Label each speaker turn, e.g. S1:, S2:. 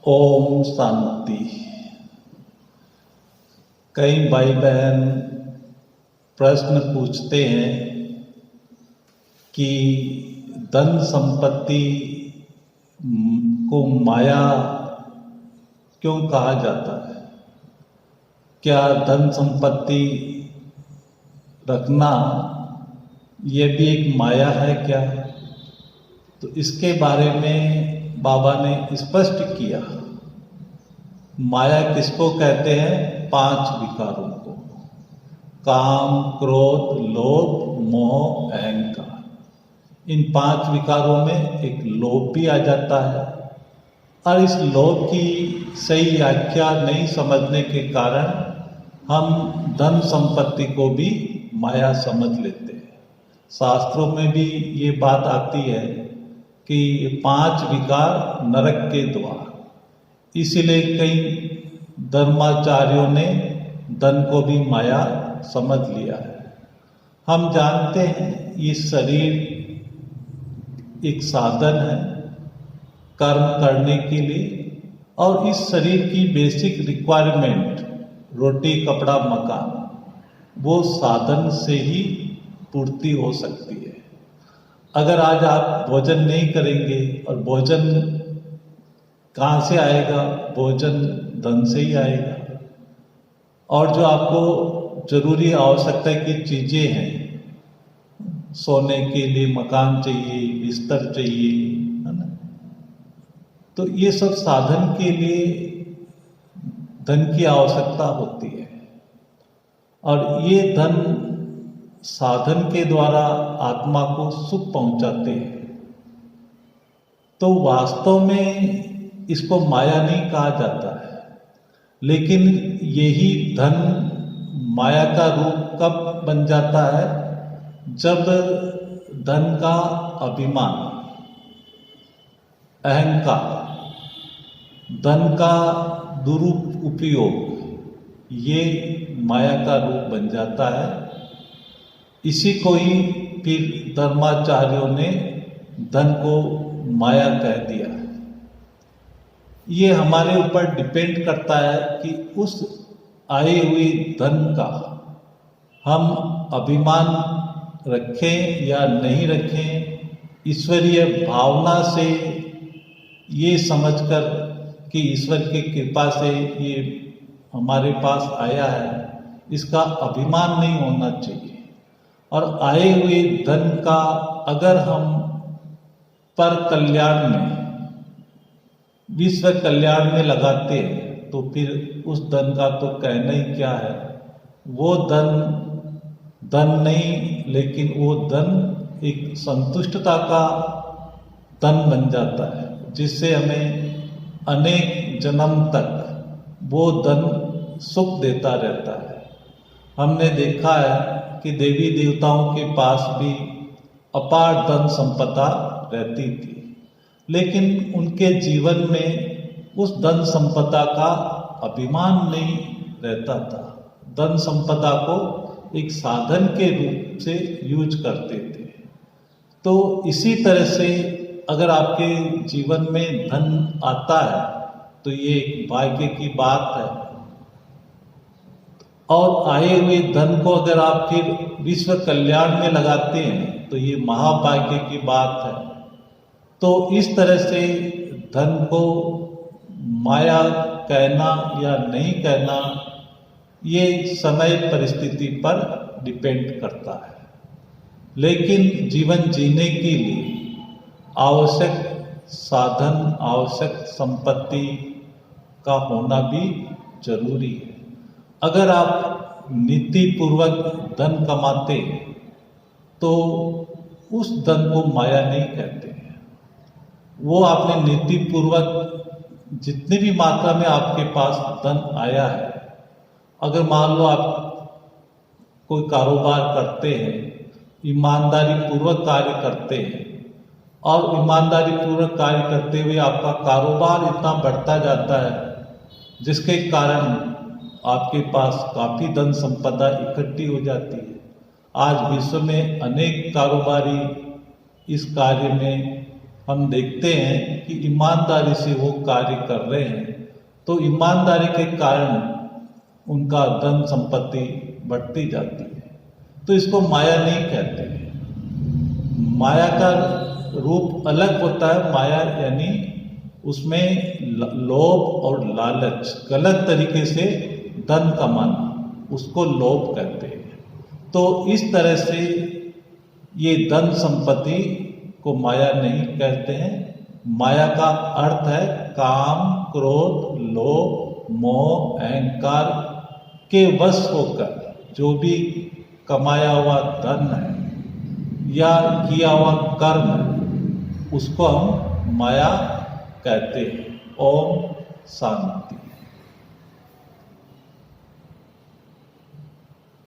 S1: ओम शांति। कई भाई बहन प्रश्न पूछते हैं कि धन संपत्ति को माया क्यों कहा जाता है? क्या धन संपत्ति रखना ये भी एक माया है क्या? तो इसके बारे में बाबा ने स्पष्ट किया। माया किसको कहते हैं? 5 विकारों को, काम, क्रोध, लोभ, मोह, अहंकार। इन 5 विकारों में एक लोभ भी आ जाता है और इस लोभ की सही व्याख्या नहीं समझने के कारण हम धन संपत्ति को भी माया समझ लेते हैं। शास्त्रों में भी ये बात आती है कि 5 विकार नरक के द्वार, इसलिए कई धर्माचार्यों ने धन को भी माया समझ लिया है। हम जानते हैं ये शरीर एक साधन है कर्म करने के लिए, और इस शरीर की बेसिक रिक्वायरमेंट रोटी, कपड़ा, मकान, वो साधन से ही पूर्ति हो सकती है। अगर आज आप भोजन नहीं करेंगे, और भोजन कहाँ से आएगा? भोजन धन से ही आएगा। और जो आपको जरूरी आवश्यकता की चीज़ें हैं, सोने के लिए मकान चाहिए, बिस्तर चाहिए, है ना? तो ये सब साधन के लिए धन की आवश्यकता होती है, और ये धन साधन के द्वारा आत्मा को सुख पहुंचाते हैं। तो वास्तव में इसको माया नहीं कहा जाता है, लेकिन यही धन माया का रूप कब बन जाता है? जब धन का अभिमान, अहंकार, धन का दुरुपयोग, ये माया का रूप बन जाता है। इसी को ही फिर धर्माचार्यों ने धन को माया कह दिया है। ये हमारे ऊपर डिपेंड करता है कि उस आए हुए धन का हम अभिमान रखें या नहीं रखें। ईश्वरीय भावना से ये समझकर कि ईश्वर की कृपा से ये हमारे पास आया है, इसका अभिमान नहीं होना चाहिए। और आए हुए धन का अगर हम पर कल्याण में, विश्व कल्याण में लगाते हैं, तो फिर उस धन का तो कहना ही क्या है। वो धन नहीं, लेकिन वो धन एक संतुष्टता का धन बन जाता है, जिससे हमें अनेक जन्म तक वो धन सुख देता रहता है। हमने देखा है कि देवी देवताओं के पास भी अपार धन संपदा रहती थी, लेकिन उनके जीवन में उस धन संपदा का अभिमान नहीं रहता था। धन संपदा को एक साधन के रूप से यूज करते थे। तो इसी तरह से अगर आपके जीवन में धन आता है तो ये एक भाग्य की बात है, और आए हुए धन को अगर आप फिर विश्व कल्याण में लगाते हैं तो ये महाभाग्य की बात है। तो इस तरह से धन को माया कहना या नहीं कहना, ये समय परिस्थिति पर डिपेंड करता है। लेकिन जीवन जीने के लिए आवश्यक साधन, आवश्यक संपत्ति का होना भी जरूरी है। अगर आप नीति पूर्वक धन कमाते हैं तो उस धन को माया नहीं कहते हैं। वो आपने नीति पूर्वक जितनी भी मात्रा में आपके पास धन आया है, अगर मान लो आप कोई कारोबार करते हैं, ईमानदारी पूर्वक कार्य करते हैं, और ईमानदारी पूर्वक कार्य करते हुए आपका कारोबार इतना बढ़ता जाता है जिसके कारण आपके पास काफ़ी धन संपदा इकट्ठी हो जाती है। आज विश्व में अनेक कारोबारी इस कार्य में हम देखते हैं कि ईमानदारी से वो कार्य कर रहे हैं, तो ईमानदारी के कारण उनका धन संपत्ति बढ़ती जाती है। तो इसको माया नहीं कहते हैं। माया का रूप अलग होता है। माया यानी उसमें लोभ और लालच, गलत तरीके से धन कमाना, उसको लोभ कहते हैं। तो इस तरह से ये धन संपत्ति को माया नहीं कहते हैं। माया का अर्थ है काम, क्रोध, लोभ, मोह, अहंकार के वश होकर जो भी कमाया हुआ धन है या किया हुआ कर्म है, उसको हम माया कहते हैं। ओम शांति।